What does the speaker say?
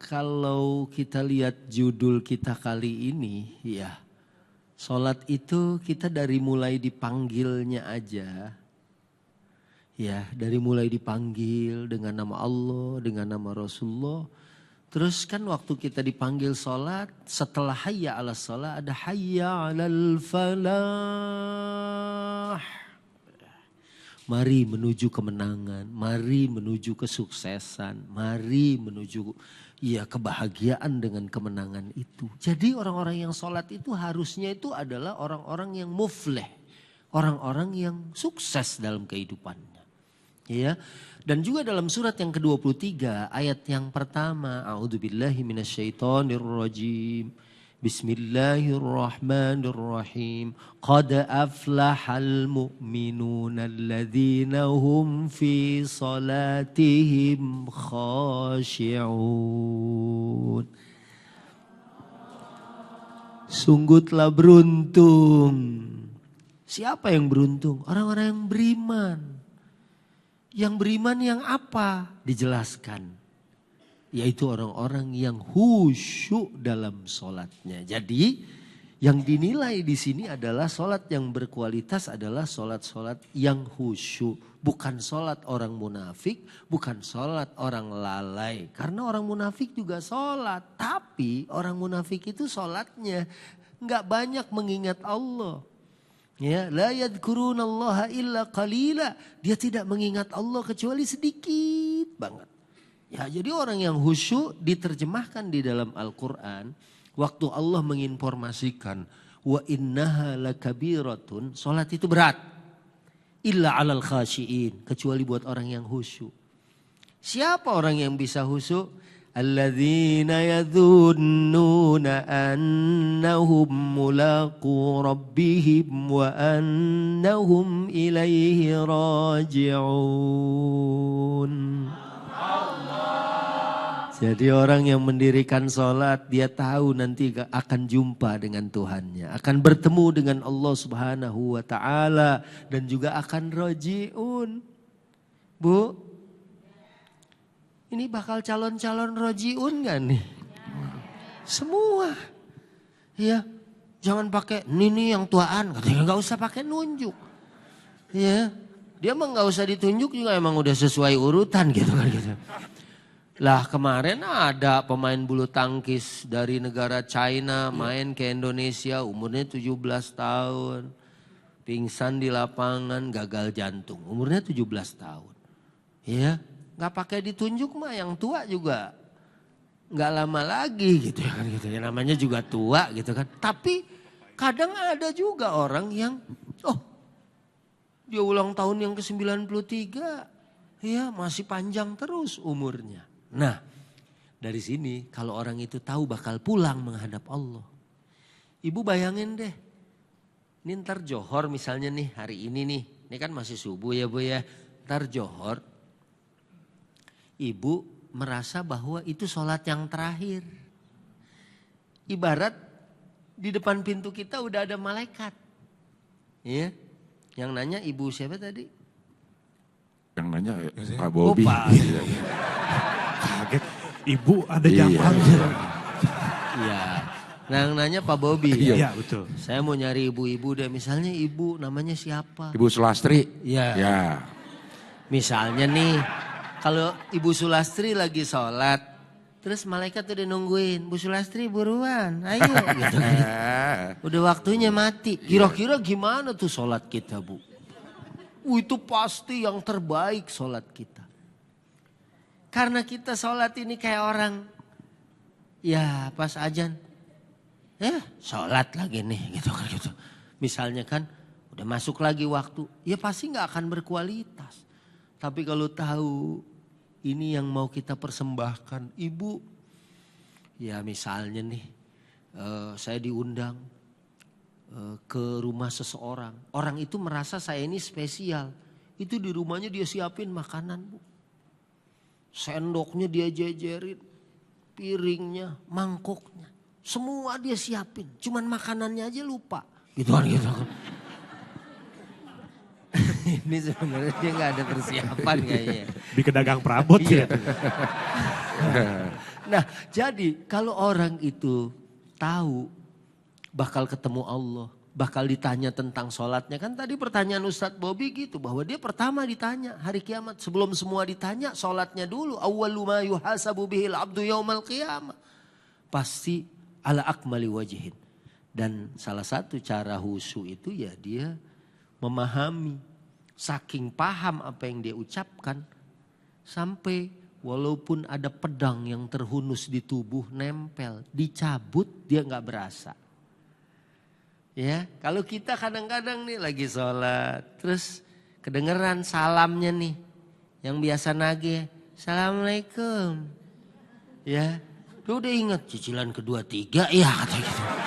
kalau kita lihat judul kita kali ini, ya, sholat itu kita dari mulai dipanggilnya aja, ya, dari mulai dipanggil dengan nama Allah, dengan nama Rasulullah. Terus kan waktu kita dipanggil sholat, setelah hayya ala sholat ada hayya alal falah. Mari menuju kemenangan, mari menuju kesuksesan, mari menuju kebahagiaan dengan kemenangan itu. Jadi orang-orang yang sholat itu harusnya itu adalah orang-orang yang mufleh, orang-orang yang sukses dalam kehidupannya. Ya. Dan juga dalam surat yang ke-23 ayat yang pertama, a'udzubillahi minasyaitonirrajim. Bismillahirrahmanirrahim. Qad aflahal mu'minuna alladzina hum fi salatihim khashi'un. Sungguh telah beruntung. Siapa yang beruntung? Orang-orang yang beriman. Yang beriman yang apa? Dijelaskan. Yaitu orang-orang yang khusyuk dalam sholatnya. Jadi yang dinilai di sini adalah sholat yang berkualitas adalah sholat-sholat yang khusyuk. Bukan sholat orang munafik, bukan sholat orang lalai. Karena orang munafik juga sholat. Tapi orang munafik itu sholatnya nggak banyak mengingat Allah. Ya, la yadhkurunallaha illa qalila. Dia tidak mengingat Allah kecuali sedikit banget. Ya, jadi orang yang khusyuk diterjemahkan di dalam Al-Quran. Waktu Allah menginformasikan. Wa innaha lakabiratun. Salat itu berat. Illa alal khasyiin. Kecuali buat orang yang khusyuk. Siapa orang yang bisa khusyuk? Alladzina yadhunnuna annahum mulaqu rabbihim. Wa annahum ilaihi raji'un. Jadi orang yang mendirikan sholat dia tahu nanti akan jumpa dengan Tuhannya. Akan bertemu dengan Allah subhanahu wa ta'ala. Dan juga akan roji'un. Bu, ini bakal calon-calon roji'un gak nih? Semua. Ya, jangan pakai ini yang tuaan. Katanya gak usah pakai nunjuk. Ya, dia emang gak usah ditunjuk juga emang udah sesuai urutan gitu kan gitu. Lah kemarin ada pemain bulu tangkis dari negara China main ke Indonesia umurnya 17 tahun. Pingsan di lapangan gagal jantung umurnya 17 tahun. Ya gak pakai ditunjuk mah yang tua juga gak lama lagi gitu ya kan gitu. Ya, namanya juga tua gitu kan. Tapi kadang ada juga orang yang dia ulang tahun yang ke-93 ya masih panjang terus umurnya. Nah, dari sini kalau orang itu tahu bakal pulang menghadap Allah. Ibu bayangin deh, ini ntar Johor misalnya nih hari ini nih. Ini kan masih subuh ya Bu ya. Ntar Johor, ibu merasa bahwa itu sholat yang terakhir. Ibarat di depan pintu kita udah ada malaikat. Ya, yang nanya ibu siapa tadi? Yang nanya Pak Bobi. Kaget, ibu ada jamaah. Iya. Nah, yang nanya Pak Bobi. Iya betul. Saya mau nyari ibu-ibu deh. Misalnya ibu namanya siapa? Ibu Sulastri. Iya. Ya. Misalnya nih, kalau Ibu Sulastri lagi sholat, terus malaikat udah nungguin, Bu Sulastri buruan, ayo. Gitu. Udah waktunya mati. Kira-kira gimana tuh sholat kita Bu? Itu pasti yang terbaik sholat kita. Karena kita sholat ini kayak orang, ya pas ajan, sholat lagi nih gitu kan gitu. Misalnya kan udah masuk lagi waktu, ya pasti gak akan berkualitas. Tapi kalau tahu ini yang mau kita persembahkan, ibu, ya misalnya nih saya diundang ke rumah seseorang. Orang itu merasa saya ini spesial. Itu di rumahnya dia siapin makanan Bu. Sendoknya dia jejerin, piringnya, mangkoknya. Semua dia siapin, cuman makanannya aja lupa. Gitu kan gitu. Ini sebenarnya dia gak ada persiapan kayaknya. Di kedagang perabot ya. Nah, jadi kalau orang itu tahu bakal ketemu Allah, bakal ditanya tentang sholatnya. Kan tadi pertanyaan Ustadz Bobby gitu, bahwa dia pertama ditanya hari kiamat. Sebelum semua ditanya, sholatnya dulu. Awwalu ma yuhasabu bihil abdu yaumal qiyamah. Pasti ala akmali wajihin. Dan salah satu cara husu itu ya dia memahami. Saking paham apa yang dia ucapkan. Sampai walaupun ada pedang yang terhunus di tubuh nempel. Dicabut dia gak berasa. Ya, kalau kita kadang-kadang nih lagi sholat. Terus kedengeran salamnya nih. Yang biasa nagih. Assalamualaikum. Ya, lu udah ingat cicilan kedua tiga ya kata gitu.